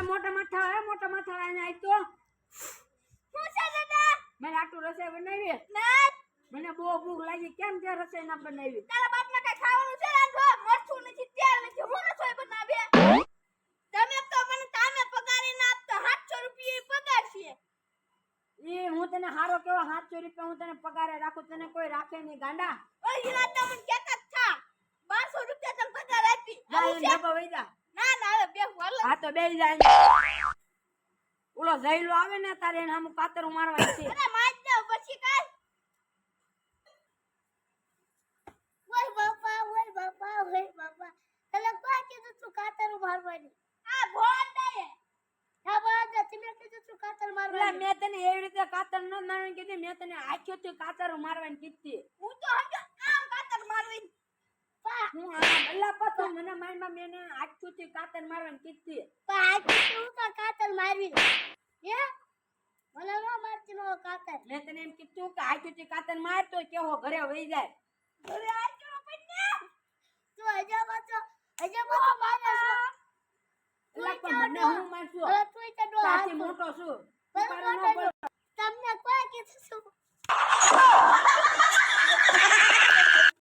મોટા માથા આને આઈ તો શું છે દાદા? મેં આટલું રસોઈ બનાવી ના મને બહુ ભૂખ લાગી કેમ તે રસોઈ ના બનાવી તારા બાપને કઈ ખાવાનું છે રાંધો મરચું નથી તેલ નથી હું રસોઈ બનાવે તમે તો મને કામે પગારી ના આપતો 700 રૂપિયા પગાર છે એ હું તને હારો કેવો 700 રૂપિયા હું તને પગારે રાખું તને કોઈ રાખે નહીં ગાંડા ઓય હીરા તમને કેતા થા 1200 રૂપિયા તને પગાર આપી જાય ડબ્બા વઈ જા ના હવે બે વાલ હા તો બેહી જાય ઓલો જઈલો આવે ને તારે એને આમ કાતર મારવા છે અરે માર દે પછી કાઈ ઓય બાપા તને કોઈ કીધું તું કાતર મારવાની આ ભોળ દે હા બોલ તમે કીધું તું કાતર મારવાની મેં તને એવી રીતે કાતર ન મારવાની કીધી મેં તને આખ્યોથી કાતર મારવાની કીધી હું તો હજુ આમ કાતર મારવી હું આમ અલ્લા પતો મને માઈમાં મેને આખ્યોથી કાતર મારવાની કીધી હું તો કાતર મારવી હે મને ન મારતી નો કાતર મેં તને એમ કીધું કે આખ્યોથી કાતર માર તો કેવો ઘરે વઈ જાય અરે આ કેવો પન્ને તું હજા બતો મારે અલ્લા પણ મને હું મારશું તું તો તાથી મોટો છું